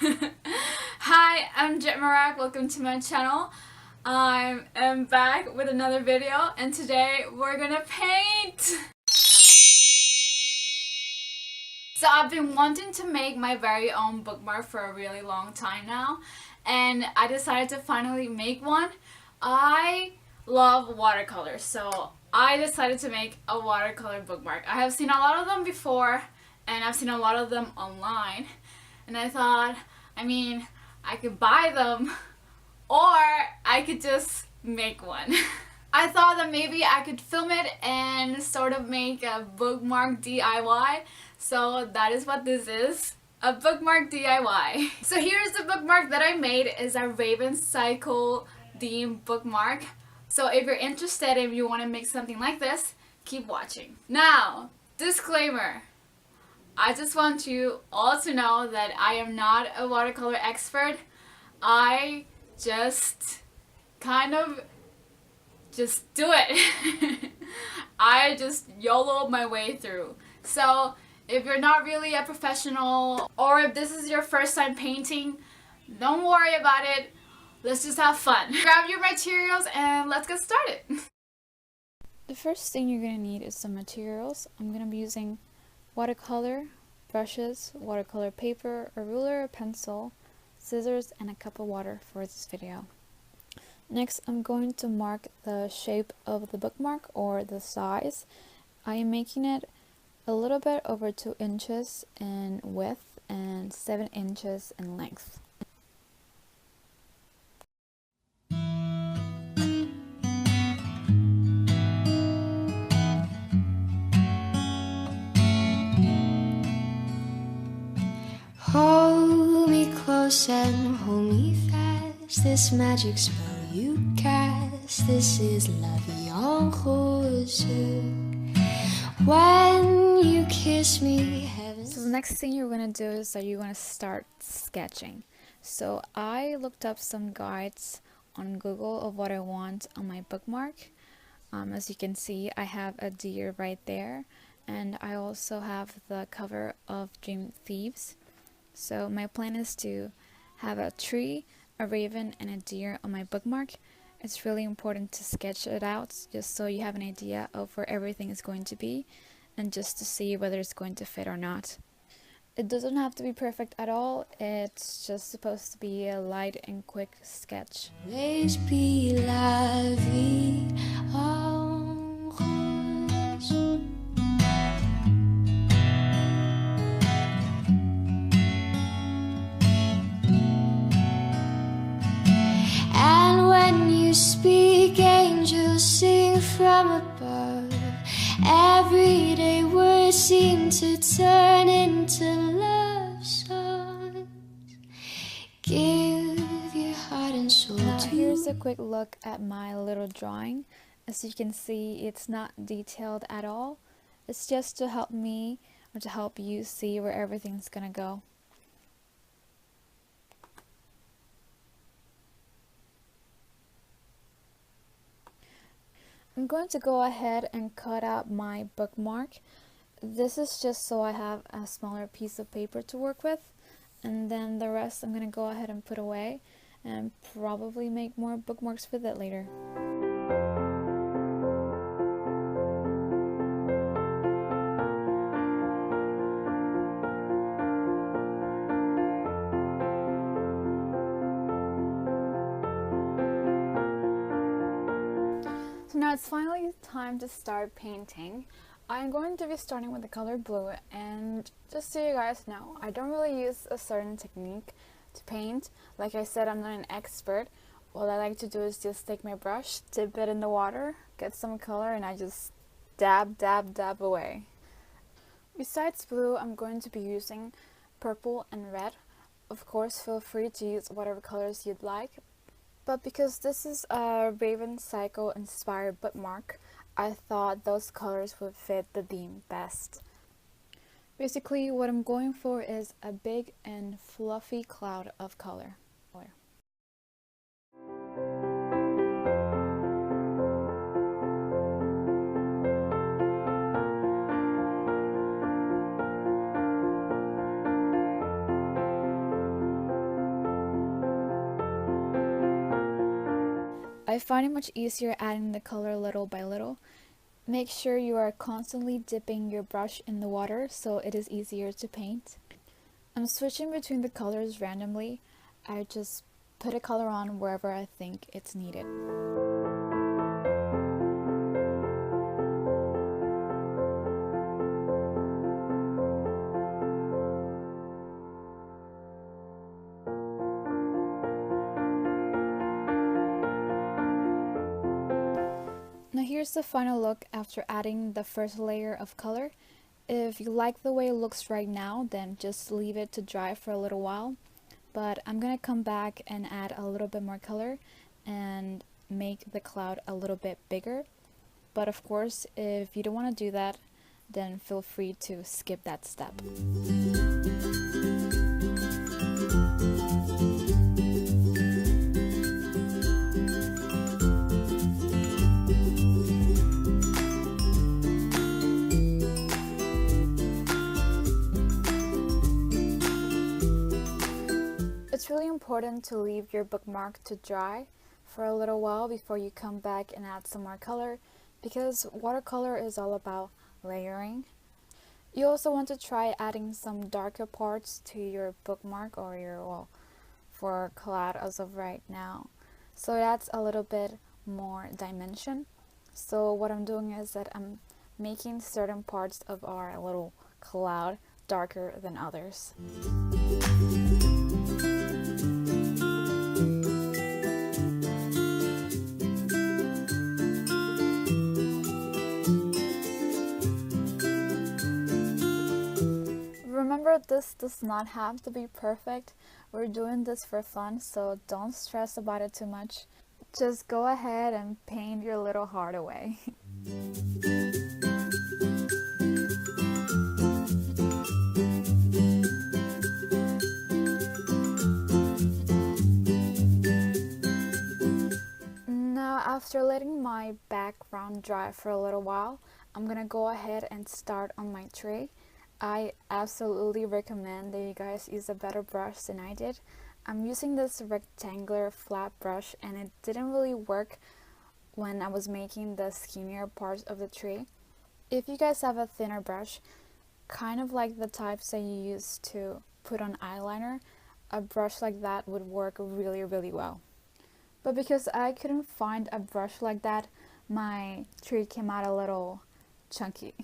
Hi, I'm Yitmarak. Welcome to my channel. I am back with another video, and today we're gonna paint. So I've been wanting to make my very own bookmark for a really long time now, and I decided to finally make one. I love watercolor, so I decided to make a watercolor bookmark. I have seen a lot of them before, and I've seen a lot of them online, and I thought, I could buy them or I could just make one. I thought that maybe I could film it and sort of make a bookmark DIY. So that is what this is. A bookmark DIY. So here's the bookmark that I made. Is a Raven Cycle theme bookmark. So if you're interested, if you want to make something like this, keep watching. Now, disclaimer. I just want you all to know that I am not a watercolor expert. I just kind of just do it. I just YOLO my way through. So if you're not really a professional, or if this is your first time painting, don't worry about it. Let's just have fun. Grab your materials and let's get started. The first thing you're going to need is some materials. I'm going to be using watercolor, brushes, watercolor paper, a ruler, a pencil, scissors, and a cup of water for this video. Next, I'm going to mark the shape of the bookmark, or the size. I am making it a little bit over 2 inches in width and 7 inches in length. Hold me close and hold me fast. This magic spell you cast. This is la vie en rose. When you kiss me, heaven. So the next thing you're going to do is that you're going to start sketching. So I looked up some guides on Google of what I want on my bookmark. As you can see, I have a deer right there, and I also have the cover of Dream Thieves. So my plan is to have a tree, a raven, and a deer on my bookmark. It's really important to sketch it out just so you have an idea of where everything is going to be, and just to see whether it's going to fit or not. It doesn't have to be perfect at all. It's just supposed to be a light and quick sketch. Always be la vie en rose. And when you speak, angels sing from above. Everyday words seem to turn into love songs. Give your heart and soul to. Here's a quick look at my little drawing. As you can see, it's not detailed at all. It's just to help me, or to help you see where everything's gonna go. I'm going to go ahead and cut out my bookmark. This is just so I have a smaller piece of paper to work with, and then the rest I'm going to go ahead and put away and probably make more bookmarks with it later. So now it's finally time to start painting. I'm going to be starting with the color blue, and just so you guys know, I don't really use a certain technique to paint. Like I said, I'm not an expert. What I like to do is just take my brush, dip it in the water, get some color, and I just dab, dab, dab away. Besides blue, I'm going to be using purple and red. Of course, feel free to use whatever colors you'd like. But because this is a Raven Cycle inspired bookmark, I thought those colors would fit the theme best. Basically, what I'm going for is a big and fluffy cloud of color. I find it much easier adding the color little by little. Make sure you are constantly dipping your brush in the water so it is easier to paint. I'm switching between the colors randomly. I just put a color on wherever I think it's needed. Now here's the final look after adding the first layer of color. If you like the way it looks right now, then just leave it to dry for a little while. But I'm gonna come back and add a little bit more color and make the cloud a little bit bigger. But of course, if you don't want to do that, then feel free to skip that step. It's really important to leave your bookmark to dry for a little while before you come back and add some more color, because watercolor is all about layering. You also want to try adding some darker parts to your bookmark or your, well, for cloud as of right now. So that's a little bit more dimension. So what I'm doing is that I'm making certain parts of our little cloud darker than others. Remember, this does not have to be perfect. We're doing this for fun, so don't stress about it too much. Just go ahead and paint your little heart away. Now, after letting my background dry for a little while, I'm gonna go ahead and start on my tree. I absolutely recommend that you guys use a better brush than I did. I'm using this rectangular flat brush and it didn't really work when I was making the skinnier parts of the tree. If you guys have a thinner brush, kind of like the types that you use to put on eyeliner, a brush like that would work really well. But because I couldn't find a brush like that, my tree came out a little chunky.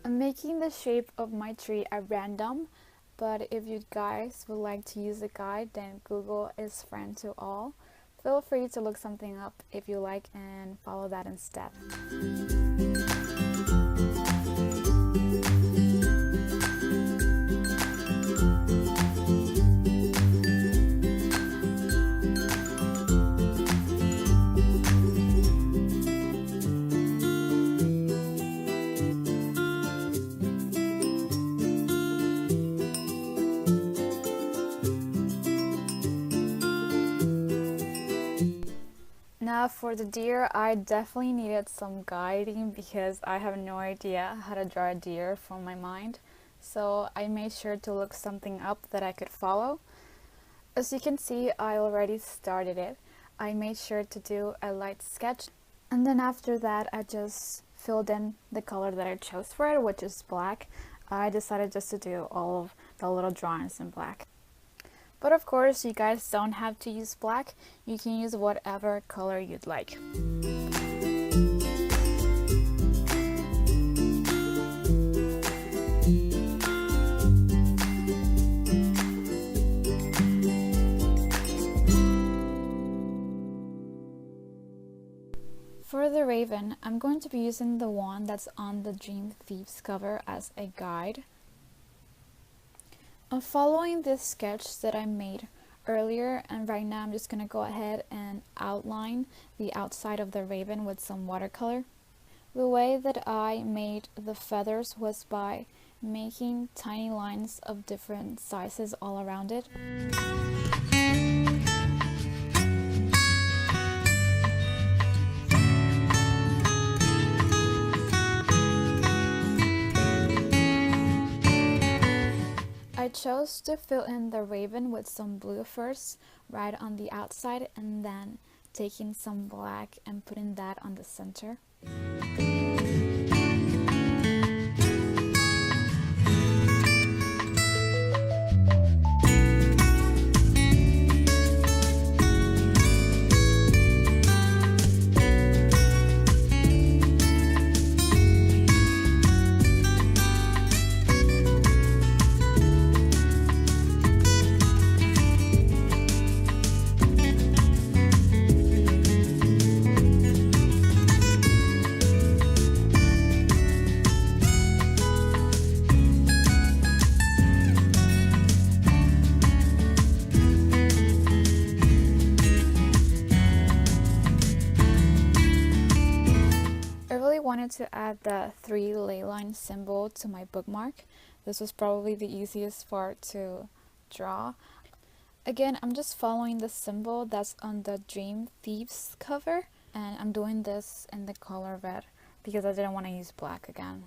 Making the shape of my tree at random, but if you guys would like to use a guide, then Google is friend to all. Feel free to look something up if you like and follow that instead. Now for the deer, I definitely needed some guiding because I have no idea how to draw a deer from my mind. So I made sure to look something up that I could follow. As you can see, I already started it. I made sure to do a light sketch, and then after that I just filled in the color that I chose for it, which is black. I decided just to do all of the little drawings in black. But of course, you guys don't have to use black. You can use whatever color you'd like. For the raven, I'm going to be using the one that's on the Dream Thieves cover as a guide. I'm following this sketch that I made earlier, and right now I'm just going to go ahead and outline the outside of the raven with some watercolor. The way that I made the feathers was by making tiny lines of different sizes all around it. chose to fill in the raven with some blue first, right on the outside, and then taking some black and putting that on the center. Wanted to add the 3 ley line symbol to my bookmark. This was probably the easiest part to draw. Again, I'm just following the symbol that's on the Dream Thieves cover, and I'm doing this in the color red because I didn't want to use black again.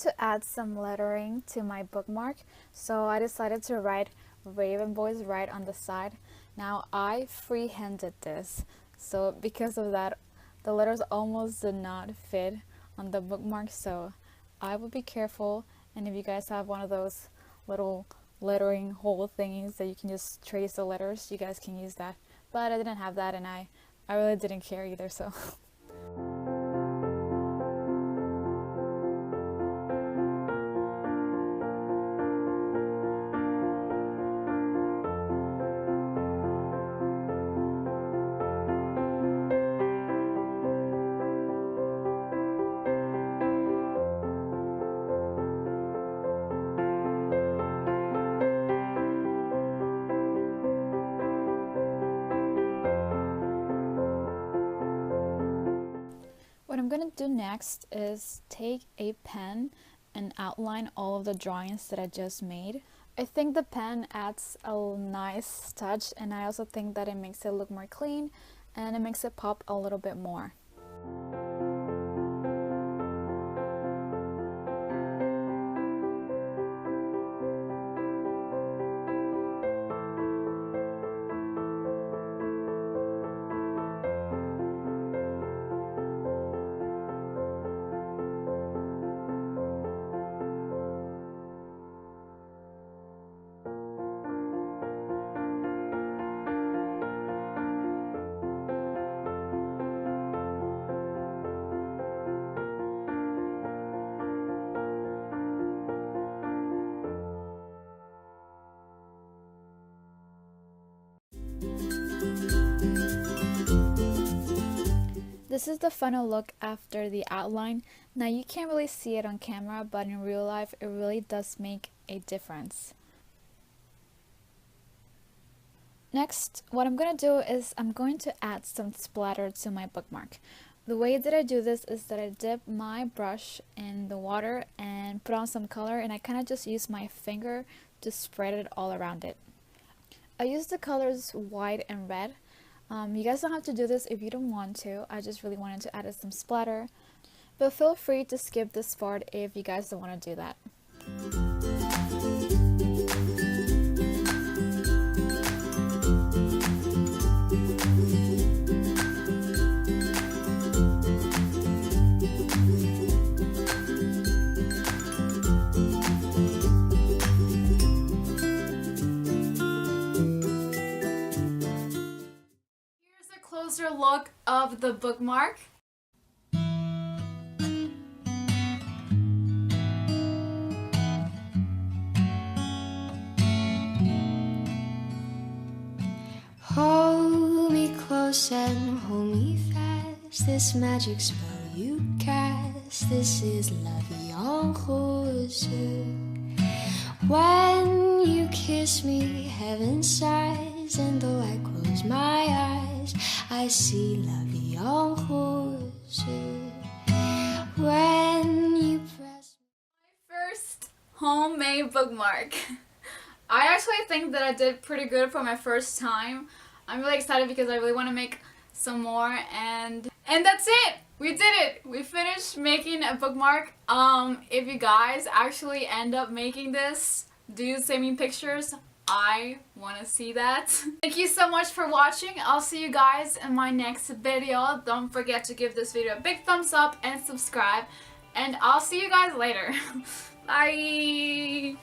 To add some lettering to my bookmark, so I decided to write Raven Boys right on the side. Now I freehanded this, so because of that the letters almost did not fit on the bookmark, so I would be careful, and if you guys have one of those little lettering hole thingies that you can just trace the letters, you guys can use that, but I didn't have that, and I really didn't care either, so what I'm gonna do next is take a pen and outline all of the drawings that I just made. I think the pen adds a nice touch, and I also think that it makes it look more clean and it makes it pop a little bit more. This is the final look after the outline. Now you can't really see it on camera, but in real life it really does make a difference. Next, what I'm going to do is I'm going to add some splatter to my bookmark. The way that I do this is that I dip my brush in the water and put on some color, and I kind of just use my finger to spread it all around it. I use the colors white and red. You guys don't have to do this if you don't want to. I just really wanted to add some splatter. But feel free to skip this part if you guys don't want to do that. Closer look of the bookmark. Hold me close and hold me fast. This magic spell you cast, this is la vie en rose. When you kiss me, heaven sighs, and though I close my eyes, I see la vie en rose when you press. First homemade bookmark. I actually think that I did pretty good for my first time. I'm really excited because I really want to make some more, and that's it. We did it. We finished making a bookmark. If you guys actually end up making this, do send me pictures. I want to see that. Thank you so much for watching. I'll see you guys in my next video. Don't forget to give this video a big thumbs up and subscribe. And I'll see you guys later. Bye!